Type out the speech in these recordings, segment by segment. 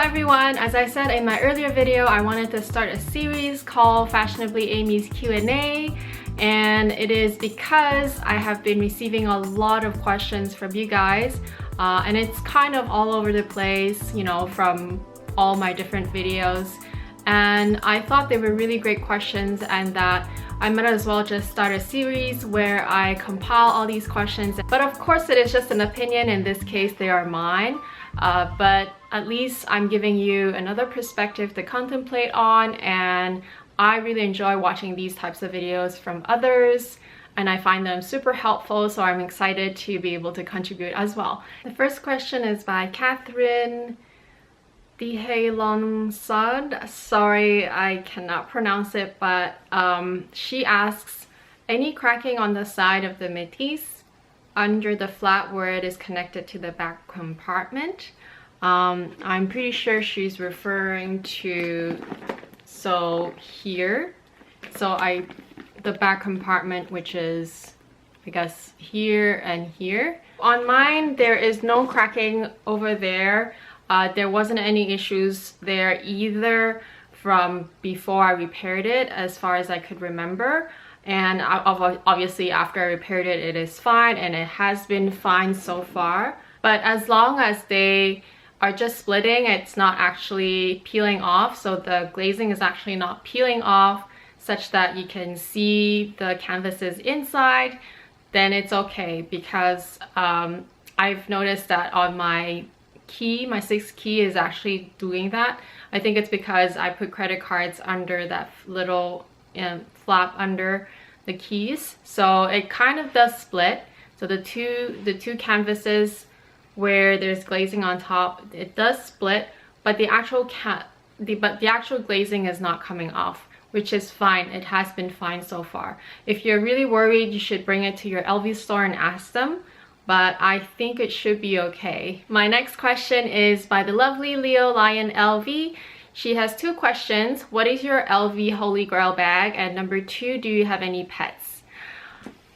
everyone, as I said in my earlier video, I wanted to start a series called Fashionably Amy's Q&A, and it is because I have been receiving a lot of questions from you guys, and it's kind of all over the place, you know, from all my different videos, and I thought they were really great questions and that I might as well just start a series where I compile all these questions. But of course it is just an opinion, in this case they are mine, but at least I'm giving you another perspective to contemplate on, and I really enjoy watching these types of videos from others and I find them super helpful, so I'm excited to be able to contribute as well. The first question is by Catherine Dihelonsad. Sorry, I cannot pronounce it, but she asks, any cracking on the side of the Matisse under the flap where it is connected to the back compartment? I'm pretty sure she's referring to, so here, the back compartment, which is I guess here and here. On mine there is no cracking over there. There wasn't any issues there either from before I repaired it, as far as I could remember, and obviously after I repaired it, it is fine, and it has been fine so far. But as long as they are just splitting, it's not actually peeling off, so the glazing is actually not peeling off such that you can see the canvases inside, then it's okay, because I've noticed that on my key, my 6th key is actually doing that. I think it's because I put credit cards under that little flap under the keys, so it kind of does split. So the two canvases where there's glazing on top, it does split, but the actual glazing is not coming off, which is fine. It has been fine so far. If you're really worried, you should bring it to your LV store and ask them, but I think it should be okay. My next question is by the lovely Leo Lion LV. She has 2 questions. What is your LV Holy Grail bag? And number 2, do you have any pets?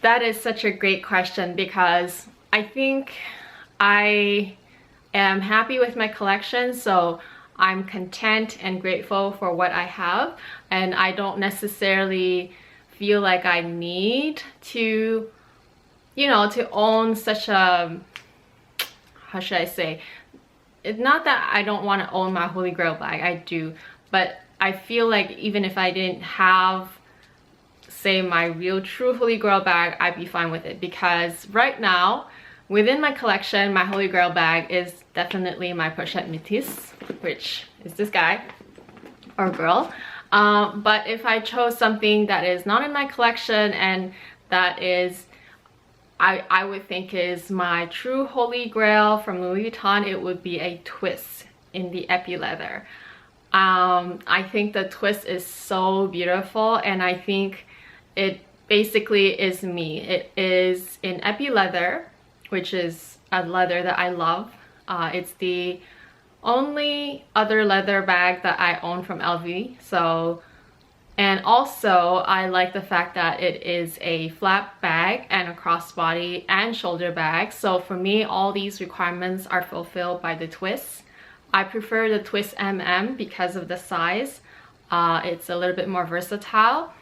That is such a great question, because I think I am happy with my collection, so I'm content and grateful for what I have, and I don't necessarily feel like I need to, you know, to own such a, how should I say, it's not that I don't want to own my Holy Grail bag, I do, but I feel like even if I didn't have, say, my real true Holy Grail bag, I'd be fine with it, because right now within my collection, my Holy Grail bag is definitely my pochette Matisse, which is this guy or girl. But if I chose something that is not in my collection and that is, I would think is my true Holy Grail from Louis Vuitton, it would be a twist in the epi leather. I think the twist is so beautiful, and I think it basically is me. It is in epi leather, which is a leather that I love. It's the only other leather bag that I own from LV. So, and also I like the fact that it is a flap bag and a crossbody and shoulder bag. So for me, all these requirements are fulfilled by the twist. I prefer the twist MM because of the size. It's a little bit more versatile.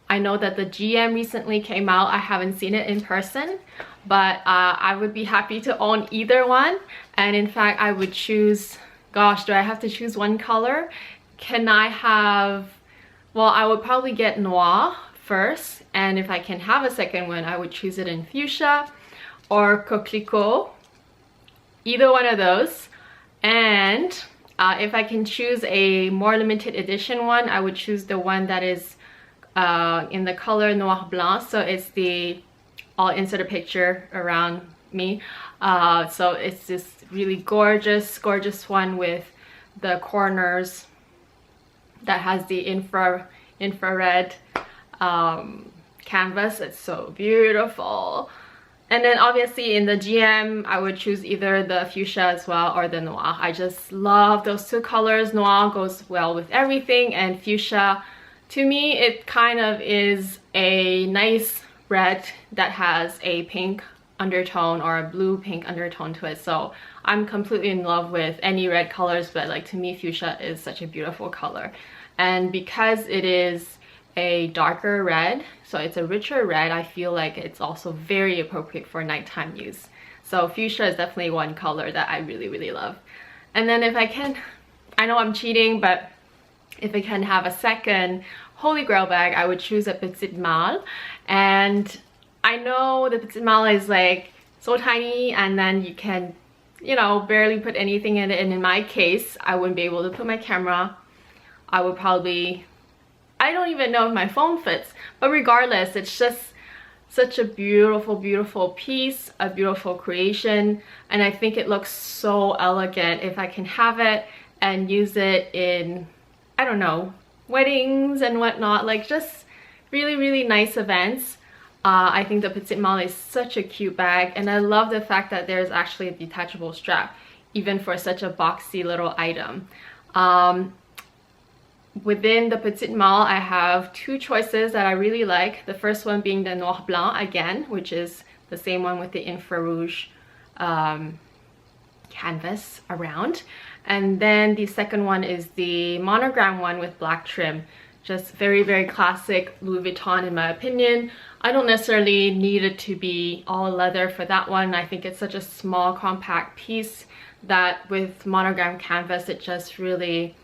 I know that the GM recently came out. I haven't seen it in person, but I would be happy to own either one. And in fact, I would choose, gosh, do I have to choose one color? Can I have, well, I would probably get noir first, and if I can have a second one, I would choose it in fuchsia or coquelicot, either one of those. And if I can choose a more limited edition one, I would choose the one that is in the color noir blanc. So it's the, I'll insert a picture around me. So it's this really gorgeous one with the corners that has the infrared canvas. It's so beautiful. And then obviously in the GM, I would choose either the fuchsia as well or the noir. I just love those 2 colors. Noir goes well with everything, and fuchsia, to me, it kind of is a nice red that has a pink undertone or a blue pink undertone to it. So I'm completely in love with any red colors, but like to me fuchsia is such a beautiful color. And because it is a darker red, so it's a richer red, I feel like it's also very appropriate for nighttime use. So fuchsia is definitely one color that I really love. And then if I can, I know I'm cheating, but if I can have a second Holy Grail bag, I would choose a petit mal. And I know the petit mal is like so tiny, and then you can, you know, barely put anything in it. And in my case, I wouldn't be able to put my camera. I would probably, I don't even know if my phone fits, but regardless, it's just such a beautiful piece, a beautiful creation, and I think it looks so elegant if I can have it and use it in, I don't know, weddings and whatnot, like just really nice events. I think the petit mal is such a cute bag, and I love the fact that there's actually a detachable strap even for such a boxy little item. Within the petit mal, I have two choices that I really like. The first one being the noir blanc again, which is the same one with the infrarouge canvas around. And then the second one is the monogram one with black trim. Just very classic Louis Vuitton in my opinion. I don't necessarily need it to be all leather for that one. I think it's such a small compact piece that with monogram canvas it just really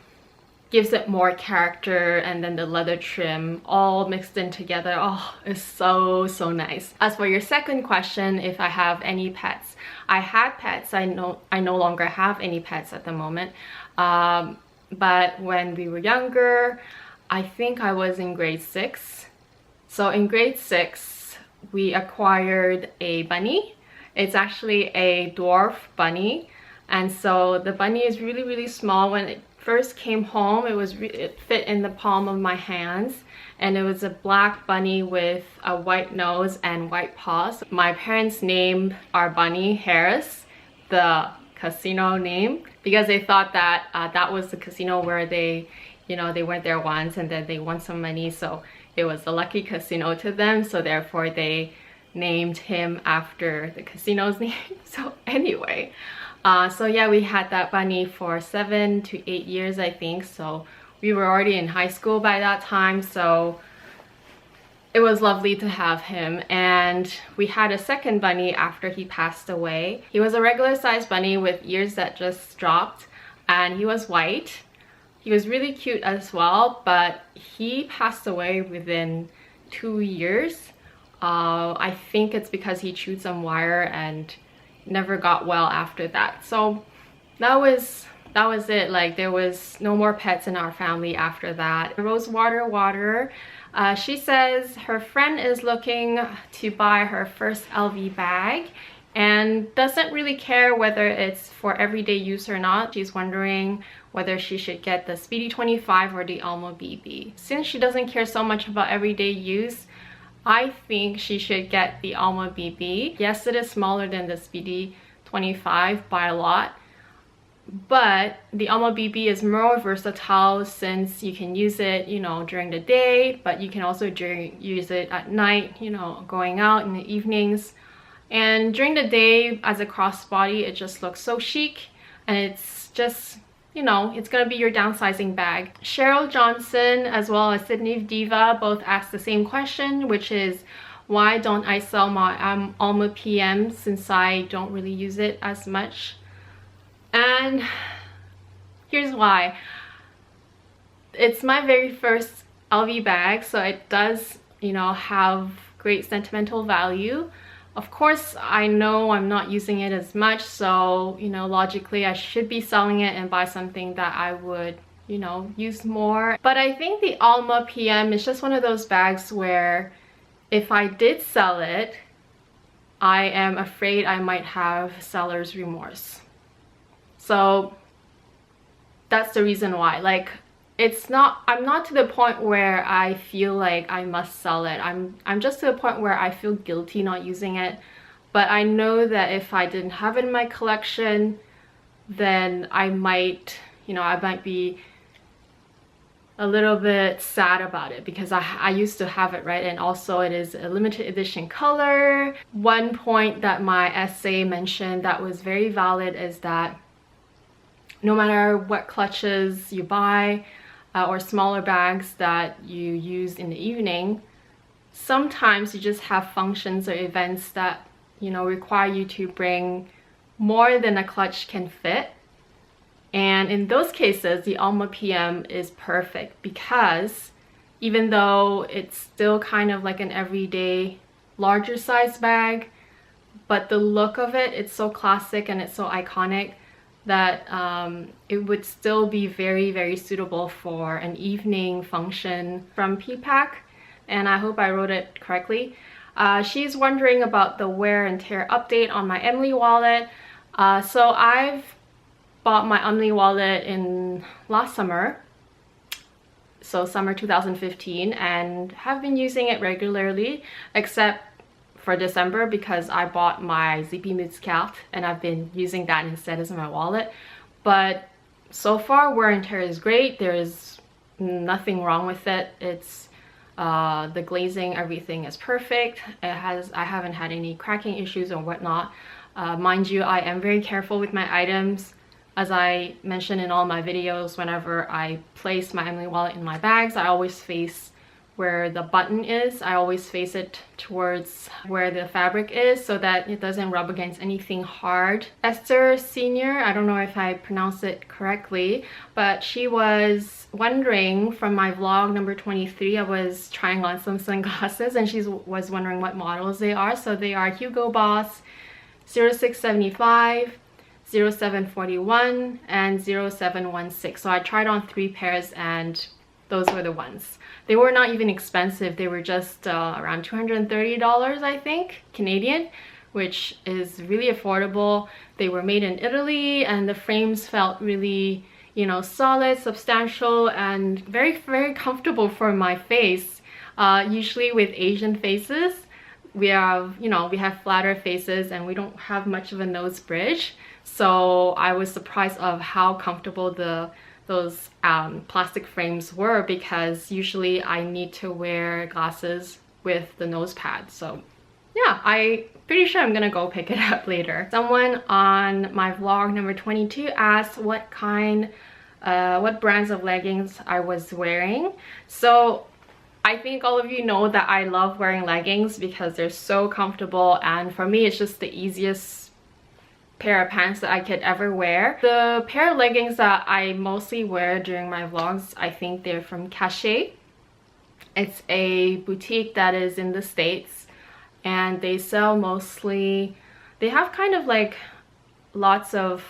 gives it more character, and then the leather trim all mixed in together, oh, it's so nice. As for your second question, if I have any pets, I had pets. I no longer have any pets at the moment, but when we were younger, I think I was in grade 6. So in grade 6 we acquired a bunny. It's actually a dwarf bunny, and so the bunny is really small. When it first came home, it fit in the palm of my hands, and it was a black bunny with a white nose and white paws. My parents named our bunny Harris, the casino name, because they thought that that was the casino where they, you know, they went there once and then they won some money, so it was a lucky casino to them, so therefore they named him after the casino's name. So anyway, so yeah, we had that bunny for 7 to 8 years, I think. So we were already in high school by that time, so it was lovely to have him. And we had a second bunny after he passed away. He was a regular sized bunny with ears that just dropped, and he was white. He was really cute as well, but he passed away within 2 years. I think it's because he chewed some wire and never got well after that. So that was it. Like, there was no more pets in our family after that. Rosewater, she says her friend is looking to buy her first LV bag and doesn't really care whether it's for everyday use or not. She's wondering whether she should get the Speedy 25 or the Alma BB. Since she doesn't care so much about everyday use, I think she should get the Alma BB. Yes, it is smaller than the Speedy 25 by a lot, but the Alma BB is more versatile since you can use it, you know, during the day, but you can also use it at night, you know, going out in the evenings. And during the day, as a crossbody, it just looks so chic, and it's just, you know, it's gonna be your downsizing bag. Cheryl Johnson as well as Sydney Diva both asked the same question, which is, why don't I sell my Alma PM since I don't really use it as much? And here's why. It's my very first LV bag, so it does, you know, have great sentimental value. Of course, I know I'm not using it as much, so, you know, logically I should be selling it and buy something that I would, you know, use more. But I think the Alma PM is just one of those bags where if I did sell it, I am afraid I might have seller's remorse. So that's the reason why. Like, I'm not to the point where I feel like I must sell it. I'm just to the point where I feel guilty not using it. But I know that if I didn't have it in my collection, then I might, you know, I might be a little bit sad about it because I used to have it, right? And also it is a limited edition color. One point that my essay mentioned that was very valid is that no matter what clutches you buy or smaller bags that you use in the evening, sometimes you just have functions or events that, you know, require you to bring more than a clutch can fit. And in those cases, the Alma PM is perfect because even though it's still kind of like an everyday larger size bag, but the look of it, it's so classic and it's so iconic that it would still be very, very suitable for an evening function. From P-Pack, and I hope I wrote it correctly. She's wondering about the wear and tear update on my Emily wallet. So I've bought my Emily wallet in last summer, so summer 2015, and have been using it regularly except for December because I bought my Zippy mid-scalp and I've been using that instead as my wallet. But so far wear and tear is great. There's nothing wrong with it. It's the glazing, everything is perfect. I haven't had any cracking issues or whatnot. Mind you, I am very careful with my items. As I mentioned in all my videos, whenever I place my Emily wallet in my bags, I always face where the button is. I always face it towards where the fabric is so that it doesn't rub against anything hard. Esther Senior, I don't know if I pronounced it correctly, but she was wondering from my vlog number 23, I was trying on some sunglasses and she was wondering what models they are. So they are Hugo Boss 0675, 0741 and 0716. So I tried on 3 pairs and those were the ones. They were not even expensive. They were just around $230, I think, Canadian, which is really affordable. They were made in Italy and the frames felt really, you know, solid, substantial, and very, very comfortable for my face. Usually with Asian faces, we have, you know, we have flatter faces and we don't have much of a nose bridge. So I was surprised of how comfortable those plastic frames were because usually I need to wear glasses with the nose pad. So yeah, I'm pretty sure I'm gonna go pick it up later. Someone on my vlog number 22 asked what brands of leggings I was wearing. So I think all of you know that I love wearing leggings because they're so comfortable, and for me it's just the easiest pair of pants that I could ever wear. The pair of leggings that I mostly wear during my vlogs, I think they're from Cachet. It's a boutique that is in the States and they sell mostly, they have kind of like lots of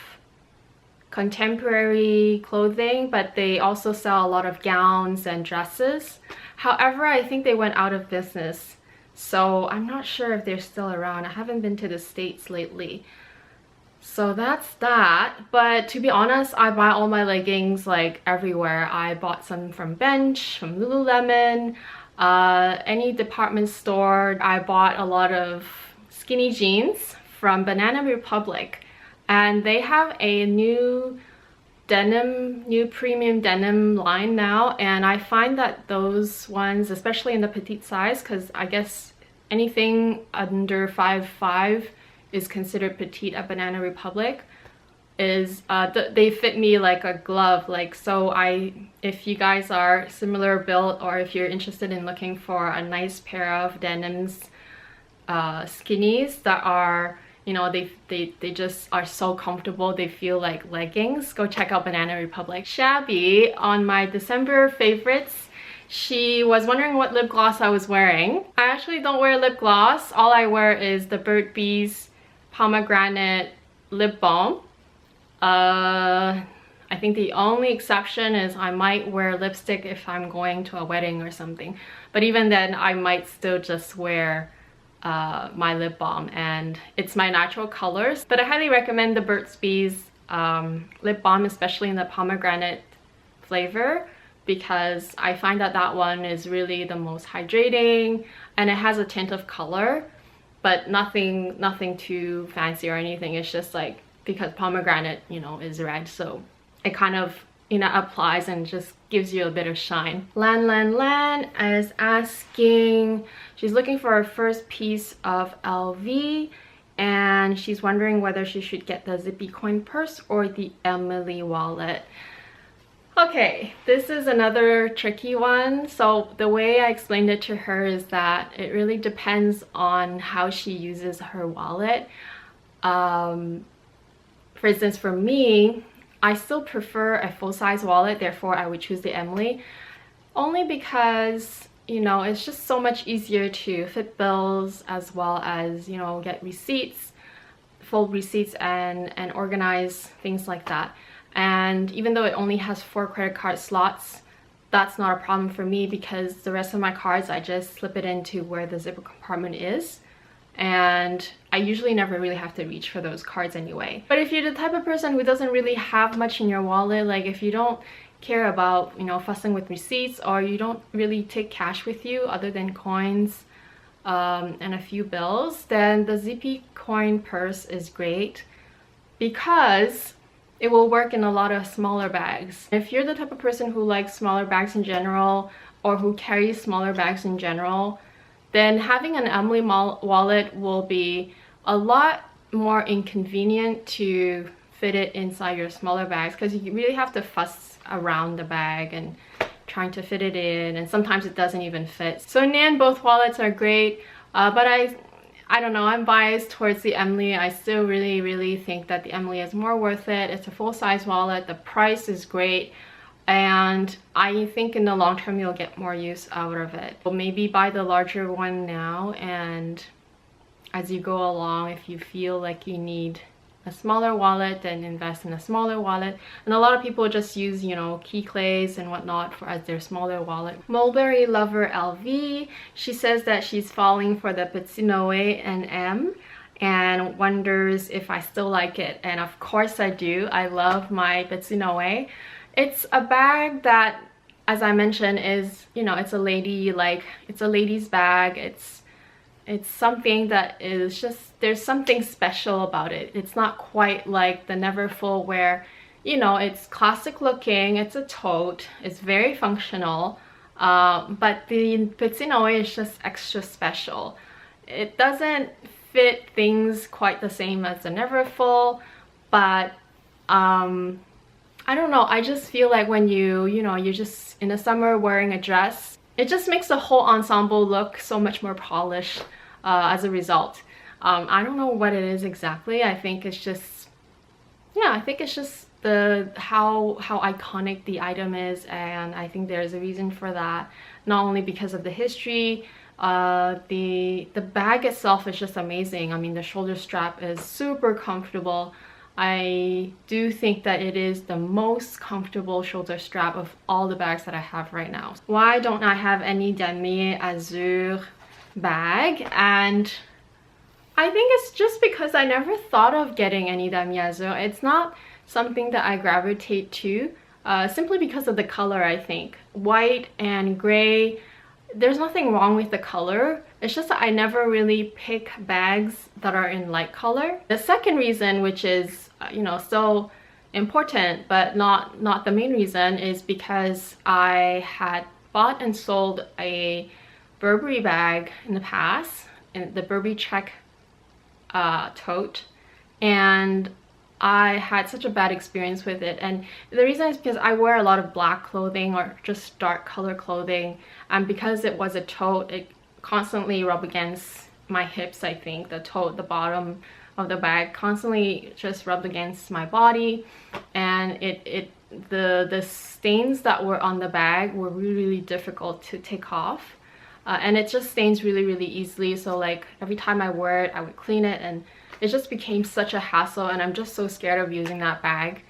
contemporary clothing, but they also sell a lot of gowns and dresses. However, I think they went out of business, so I'm not sure if they're still around. I haven't been to the States lately. So that's that. But to be honest, I buy all my leggings like everywhere. I bought some from Bench, from Lululemon, any department store. I bought a lot of skinny jeans from Banana Republic, and they have a new premium denim line now, and I find that those ones, especially in the petite size, because I guess anything under 5'5" is considered petite at Banana Republic, is they fit me like a glove. Like, so if you guys are similar built, or if you're interested in looking for a nice pair of denims, skinnies that are, you know, they just are so comfortable, they feel like leggings, go check out Banana Republic. Shabby, on my December favorites, she was wondering what lip gloss I was wearing. I actually don't wear lip gloss. All I wear is the Burt's Bees pomegranate lip balm. I think the only exception is I might wear lipstick if I'm going to a wedding or something, but even then I might still just wear my lip balm, and it's my natural colors. But I highly recommend the Burt's Bees lip balm, especially in the pomegranate flavor, because I find that that one is really the most hydrating, and it has a tint of color, but nothing too fancy or anything. It's just like, because pomegranate, you know, is red, so it kind of, you know, applies and just gives you a bit of shine. Lan is asking, she's looking for her first piece of LV, and she's wondering whether she should get the Zippy coin purse or the Emily wallet. Okay, this is another tricky one. So the way I explained it to her is that it really depends on how she uses her wallet. For instance, for me, I still prefer a full-size wallet, therefore I would choose the Emily, only because, you know, it's just so much easier to fit bills as well as, you know, get receipts, fold receipts and organize things like that. And even though it only has 4 credit card slots, that's not a problem for me because the rest of my cards, I just slip it into where the zipper compartment is. And I usually never really have to reach for those cards anyway. But if you're the type of person who doesn't really have much in your wallet, like if you don't care about, you know, fussing with receipts, or you don't really take cash with you other than coins and a few bills, then the Zippy coin purse is great because it will work in a lot of smaller bags. If you're the type of person who likes smaller bags in general, or who carries smaller bags in general, then having an Emily wallet will be a lot more inconvenient to fit it inside your smaller bags, because you really have to fuss around the bag and trying to fit it in, and sometimes it doesn't even fit. So in the end, both wallets are great, but I don't know, I'm biased towards the Emily. I still really think that the Emily is more worth it. It's a full-size wallet, the price is great, and I think in the long term you'll get more use out of it. Well, maybe buy the larger one now, and as you go along, if you feel like you need a smaller wallet, then invest in a smaller wallet. And a lot of people just use, you know, key clays and whatnot as their smaller wallet. Mulberry Lover LV, she says that she's falling for the Petit and M and wonders if I still like it. And of course I do. I love my Petit. It's a bag that, as I mentioned, is, you know, it's a lady's bag. It's something that is just, there's something special about it. It's not quite like the Neverfull where, you know, it's classic looking, it's a tote, it's very functional, but the Petit is just extra special. It doesn't fit things quite the same as the Neverfull, but I don't know, I just feel like when you're just in the summer wearing a dress, it just makes the whole ensemble look so much more polished as a result. I don't know what it is exactly. I think it's just, yeah, I think it's just how iconic the item is, and I think there's a reason for that. Not only because of the history, the bag itself is just amazing. I mean, the shoulder strap is super comfortable. I do think that it is the most comfortable shoulder strap of all the bags that I have right now. Why don't I have any damier azur bag? And I think it's just because I never thought of getting any damier azur. It's not something that I gravitate to, simply because of the color, I think. White and gray, there's nothing wrong with the color. It's just that I never really pick bags that are in light color. The second reason, which is, you know, so important but not the main reason, is because I had bought and sold a Burberry bag in the past, in the Burberry check tote, and I had such a bad experience with it. And the reason is because I wear a lot of black clothing or just dark color clothing, and because it was a tote, it constantly rubbed against my hips. I think the tote, the bottom of the bag, constantly just rubbed against my body, and the stains that were on the bag were really difficult to take off, and it just stains really easily. So like every time I wear it, I would clean it, and it just became such a hassle, and I'm just so scared of using that bag.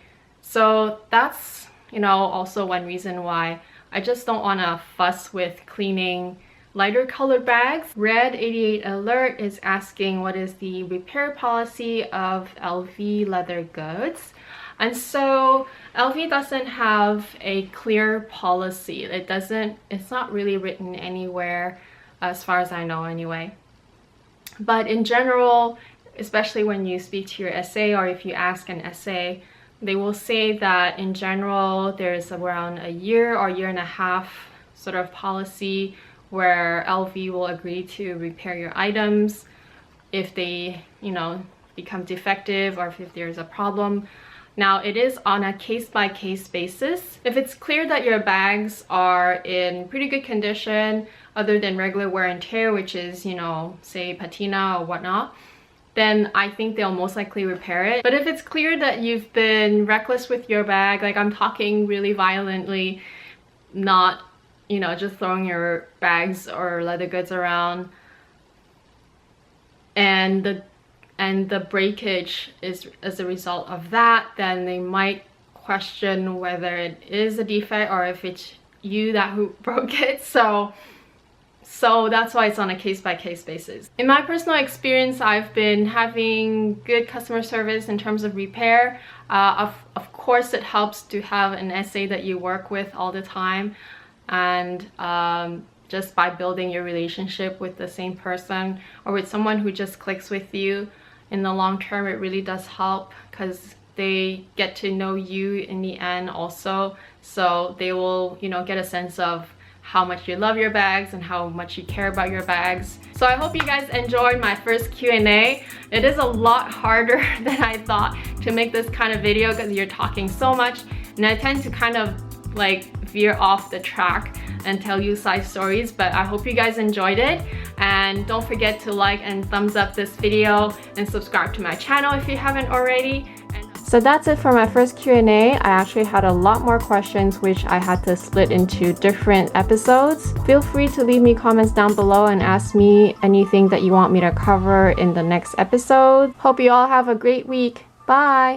So that's, you know, also one reason why I just don't want to fuss with cleaning lighter colored bags. Red 88 Alert is asking what is the repair policy of LV leather goods. And so LV doesn't have a clear policy. It's not really written anywhere as far as I know anyway. But in general, especially when you speak to your SA or if you ask an SA, they will say that in general there's around a year or year and a half sort of policy where LV will agree to repair your items if they, you know, become defective or if there's a problem. Now, it is on a case-by-case basis. If it's clear that your bags are in pretty good condition other than regular wear and tear, which is, you know, say patina or whatnot, then I think they'll most likely repair it. But if it's clear that you've been reckless with your bag, like I'm talking really violently, not, you know, just throwing your bags or leather goods around, and the breakage is as a result of that, then they might question whether it is a defect or if it's you that who broke it. So that's why it's on a case-by-case basis. In my personal experience, I've been having good customer service in terms of repair. Of course, it helps to have an SA that you work with all the time, and just by building your relationship with the same person or with someone who just clicks with you in the long term, it really does help because they get to know you in the end also. So they will, you know, get a sense of how much you love your bags and how much you care about your bags. So I hope you guys enjoyed my first Q&A. It is a lot harder than I thought to make this kind of video because you're talking so much, and I tend to kind of like veer off the track and tell you side stories, but I hope you guys enjoyed it. And don't forget to like and thumbs up this video and subscribe to my channel if you haven't already. So that's it for my first Q&A. I actually had a lot more questions which I had to split into different episodes. Feel free to leave me comments down below and ask me anything that you want me to cover in the next episode. Hope you all have a great week. Bye!